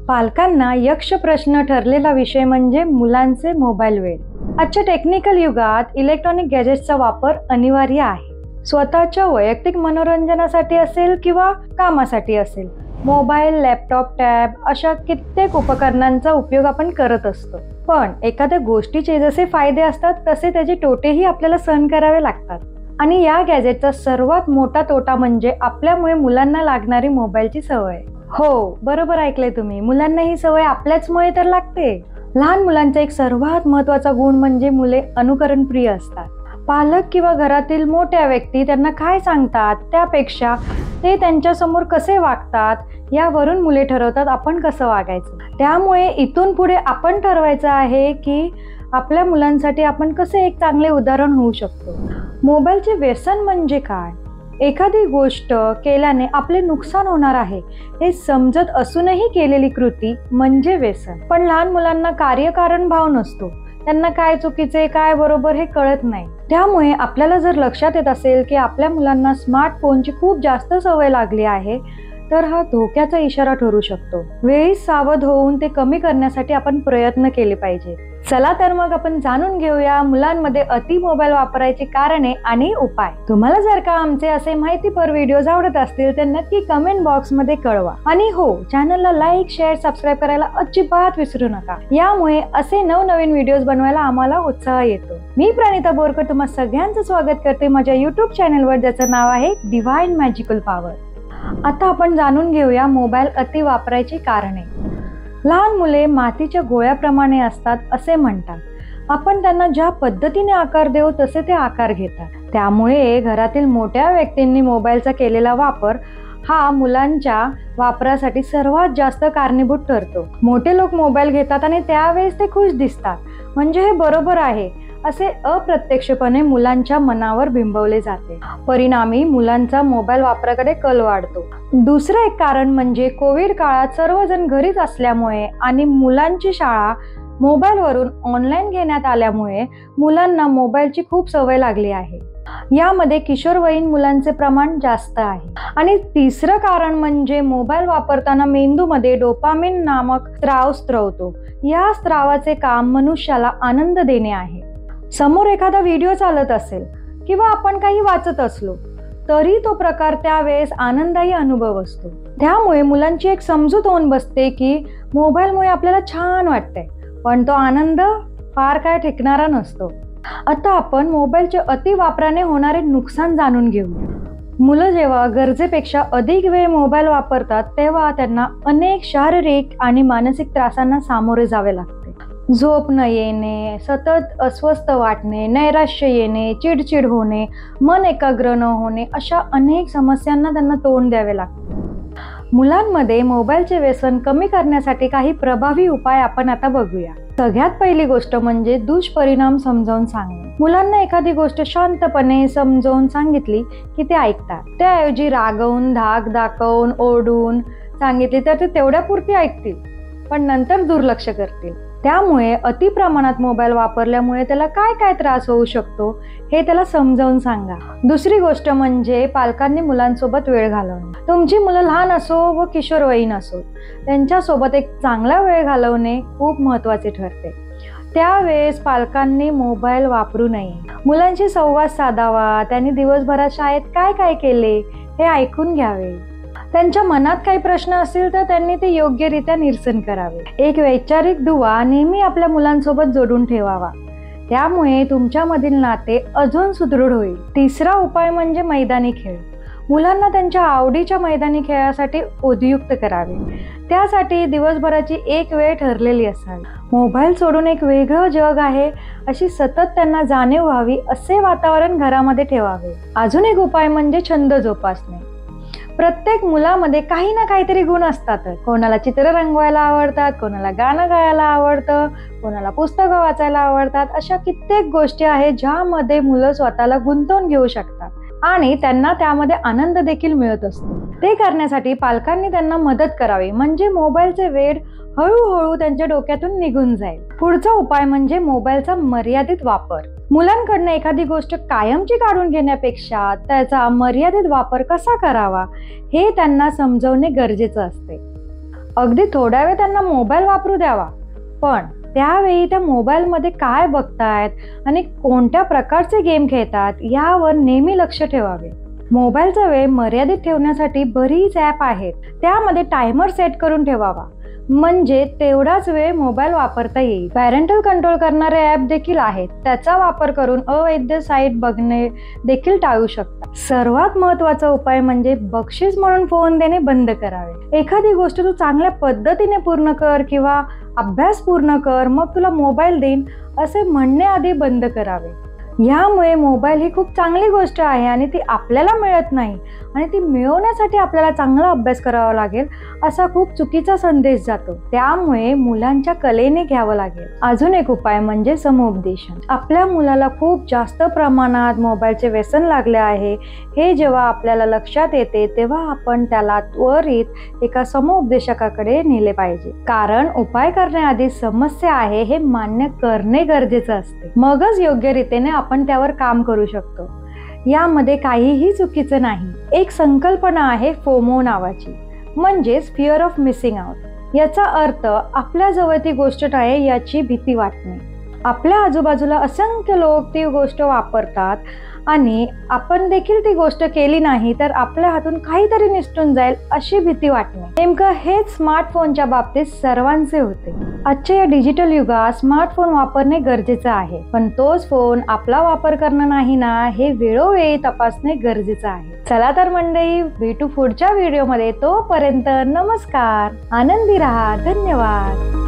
पालकांना यक्ष प्रश्न ठरलेला विषय म्हणजे मुलांचे मोबाईल वेळ। आजच्या टेक्निकल युगात इलेक्ट्रॉनिक गॅजेट्सचा वापर अनिवार्य आहे। स्वतःच्या वैयक्तिक मनोरंजनासाठी असेल किंवा कामासाठी असेल, मोबाईल, लॅपटॉप, टॅब अशा कित्येक उपकरणांचा उपयोग आपण करत असतो। पण एखाद्या गोष्टीचे जसे फायदे असतात तसे त्याचे तोटेही आपल्याला सहन करावे लागतात। आणि या गॅजेटचा सर्वात मोठा तोटा म्हणजे आपल्यामुळे मुलांना लागणारी मोबाईलची सवय। हो, बरोबर ऐकले तुम्ही, मुलांना ही सवय आपल्याचमुळे तर लागते। लहान मुलांचा एक सर्वात महत्त्वाचा गुण म्हणजे मुले अनुकरणप्रिय असतात। पालक किंवा घरातील मोठ्या व्यक्ती त्यांना काय सांगतात त्यापेक्षा ते त्यांच्या समोर कसे वागतात यावरून मुले ठरवतात आपण कसं वागायचं। त्यामुळे इथून पुढे आपण ठरवायचं आहे की आपल्या मुलांसाठी आपण कसे एक चांगले उदाहरण होऊ शकतो। मोबाईलचे व्यसन म्हणजे काय? एखादी गोष्ट केल्याने आपले नुकसान होणार आहे हे समजत असूनही केलेली कृती म्हणजे व्यसन। पण लहान मुलांना कार्यकारण भाव नसतो, त्यांना काय चुकीचे काय बरोबर हे कळत नाही। त्यामुळे आपल्याला जर लक्षात येत असेल की आपल्या मुलांना स्मार्टफोनची खूप जास्त सवय लागली आहे तर हा धोक्याचा इशारा ठरू शकतो। वेळीच सावध होऊन ते कमी करण्यासाठी आपण प्रयत्न केले पाहिजे। चला तर मग आपण जाणून घेऊया मुलांमध्ये अति मोबाईल वापरायची कारणे आणि उपाय। तुम्हाला जर का आमचे असे माहितीपर व्हिडिओज आवडत असतील तर नक्की कमेंट बॉक्स मध्ये कळवा। आणि हो, चॅनलला लाईक, शेअर, सबस्क्राईब करायला अजिबात विसरू नका। यामुळे असे नवनवीन व्हिडिओज बनवायला आम्हाला उत्साह येतो। मी प्रणिता बोरकर तुम्हा सगळ्यांचं स्वागत करते माझ्या युट्यूब चॅनलवर, ज्याचं नाव आहे डिवाइन मॅजिकल पॉवर। आता आपण जाणून घेऊया मोबाईल अति वापरायची कारणे। लहान मुले मातीच्या गोळ्याप्रमाणे असतात असे म्हणतात। आपण त्यांना ज्या पद्धतीने आकार देऊ तसे ते आकार घेतात। त्यामुळे घरातील मोठ्या व्यक्तींनी मोबाईलचा केलेला वापर हा मुलांच्या वापरासाठी सर्वात जास्त कारणीभूत ठरतो। मोठे लोक मोबाईल घेतात आणि त्यावेळेस ते खुश दिसतात, म्हणजे हे बरोबर आहे असे अप्रत्यक्षपणे मुलांच्या मनावर बिंबवले जाते। परिणामी मुलांचा मोबाईल वापराकडे कल वाढतो। दुसरं एक कारण म्हणजे कोविड काळात सर्वजण घरीच असल्यामुळे आणि मुलांची शाळा मोबाईलवरून ऑनलाईन घेण्यात आल्यामुळे मुलांना मोबाईलची खूप सवय लागली आहे। यामध्ये किशोरवयीन मुलांचे प्रमाण जास्त आहे। आणि तिसरं कारण म्हणजे मोबाईल वापरताना मेंदूमध्ये डोपामिन नामक स्त्राव स्त्रवतो। या स्त्रावाचे काम मनुष्याला आनंद देणे आहे। समोर एखादा व्हिडिओ चालत असेल किंवा आपण काही वाचत असलो तरी तो प्रकार त्यावेळेस आनंदायी अनुभव असतो। त्यामुळे मुलांची एक समजूत होऊन बसते की मोबाईलमुळे आपल्याला छान वाटतंय, पण तो आनंद फार काय टिकणारा नसतो। आता आपण मोबाईलच्या अति वापराने होणारे नुकसान जाणून घेऊया। मुलं जेव्हा गरजेपेक्षा अधिक वेळ मोबाईल वापरतात तेव्हा त्यांना अनेक शारीरिक आणि मानसिक त्रासांना सामोरे जावे लागते। झोप न येणे, सतत अस्वस्थ वाटणे, नैराश्य येणे, चिडचिड होणे, मन एकाग्र न होणे अशा अनेक समस्यांना त्यांना तोंड द्यावे लागते। मुलांमध्ये मोबाईलचे व्यसन कमी करण्यासाठी काही प्रभावी उपाय आपण आता बघूया। सगळ्यात पहिली गोष्ट म्हणजे दुष्परिणाम समजावून सांगणे। मुलांना एखादी गोष्ट शांतपणे समजावून सांगितली की ते ऐकतात। त्याऐवजी रागवून, धाक दाखवून, ओरडून सांगितली तर ते तेवढ्यापुरती ऐकतील, पण नंतर दुर्लक्ष करतील। त्यामुळे अति प्रमाणात मोबाईल वापरल्यामुळे त्याला काय काय त्रास होऊ शकतो हे त्याला समजावून सांगा। दुसरी गोष्ट म्हणजे पालकांनी मुलांसोबत वेळ घालवणे। तुमची मुलं लहान असो व किशोरवयीन असो, त्यांच्यासोबत एक चांगला वेळ घालवणे खूप महत्त्वाचे ठरते। त्यावेळेस पालकांनी मोबाईल वापरू नये। मुलांशी संवाद साधावा, त्यांनी दिवसभरात शाळेत काय काय केले हे ऐकून घ्यावे। त्यांच्या मनात काही प्रश्न असतील तर त्यांनी ते योग्यरित्या निरसन करावे। एक वैचारिक दुवा नेहमी आपल्या मुलांसोबत जोडून ठेवावा, त्यामुळे तुमच्यामधील नाते अजून सुदृढ होईल। तिसरा उपाय म्हणजे मैदानी खेळ। मुलांना त्यांच्या आवडीच्या मैदानी खेळासाठी उद्युक्त करावे। त्यासाठी दिवसभराची एक वेळ ठरलेली असावी। मोबाईल सोडून एक वेगळं जग आहे अशी सतत त्यांना जाणीव व्हावी असे वातावरण घरामध्ये ठेवावे। अजून एक उपाय म्हणजे छंद जोपासणे। प्रत्येक मुलामध्ये काही ना काहीतरी गुण असतातच। कोणाला चित्र रंगवायला आवडतात, कोणाला गाणं गायला आवडतं, कोणाला पुस्तकं वाचायला आवडतात। अशा कित्येक गोष्टी आहेत ज्यामध्ये मुलं स्वतःला गुंतवून घेऊ शकतात आणि त्यांना त्यामध्ये आनंद देखील मिळत असतो। ते करण्यासाठी पालकांनी त्यांना मदत करावी, म्हणजे मोबाईलचे वेड हळूहळू त्यांच्या डोक्यातून निघून जाईल। पुढचा उपाय म्हणजे मोबाईलचा मर्यादित वापर। मुलांकडनं एखादी गोष्ट कायमची काढून घेण्यापेक्षा त्याचा मर्यादित वापर कसा करावा हे त्यांना समजवणे गरजेचं असते। अगदी थोड्या वेळ त्यांना मोबाईल वापरू द्यावा, पण त्यावेळी त्या मोबाईलमध्ये काय बघतायत आणि कोणत्या प्रकारचे गेम खेळतात यावर नेहमी लक्ष ठेवावे. मोबाईलचा वेळ मर्यादित ठेवण्यासाठी बरीच ॲप आहेत, त्यामध्ये टायमर सेट करून ठेवावा, म्हणजे तेवढाच वेळ मोबाईल वापरता येईल. पॅरेंटल कंट्रोल करणारे ॲप देखील आहेत, त्याचा वापर करून अवैध साईट बघणे देखील टाळू शकता. सर्वात महत्त्वाचा उपाय म्हणजे बक्षीस म्हणून फोन देणे बंद करावे. एखादी गोष्ट तू चांगल्या पद्धतीने पूर्ण कर किंवा अभ्यास पूर्ण कर, मग तुला मोबाईल देईन असे म्हणणे आधी बंद करावे. यामुळे मोबाईल ही खूप चांगली गोष्ट आहे आणि ती आपल्याला मिळत नाही आणि ती मिळवण्यासाठी आपल्याला चांगला अभ्यास करावा लागेल असा खूप चुकीचा संदेश जातो. त्यामुळे मुलांच्या कलेने घ्यावं लागेल. अजून एक उपाय म्हणजे समुपदेशन. आपल्या मुलाला खूप जास्त प्रमाणात मोबाईलचे व्यसन लागले आहे हे जेव्हा आपल्याला लक्षात येते तेव्हा आपण त्याला त्वरित एका समुपदेशकाकडे नेले पाहिजे. कारण उपाय करण्याआधी समस्या आहे हे मान्य करणे गरजेचं असते, मगच योग्य रीतीने आपण त्यावर काम करू शकतो. यामध्ये काहीही चुकीचं नाही. एक संकल्पना आहे फोमो नावाची, म्हणजेच फिअर ऑफ मिसिंग आउट. याचा अर्थ आपल्या जवळ ती गोष्ट आहे याची भीती वाटणे. आपल्या आजूबाजूला असंख्य लोक ती गोष्ट वापरतात आणि आपण देखील ती गोष्ट केली नाही तर आपल्या हातून काहीतरी निसटून जाईल अशी भीती वाटणे. नेमकं हेच स्मार्टफोनच्या बाबतीत सर्वांचे होते. आजच्या या डिजिटल युगात स्मार्टफोन वापरणे गरजेचं आहे, पण तोच फोन आपला वापर करणं नाही ना हे वेळोवेळी तपासणे गरजेचं आहे. चला तर मंडळी, भेटू पुढच्या व्हिडिओमध्ये. तोपर्यंत नमस्कार, आनंदी राहा, धन्यवाद.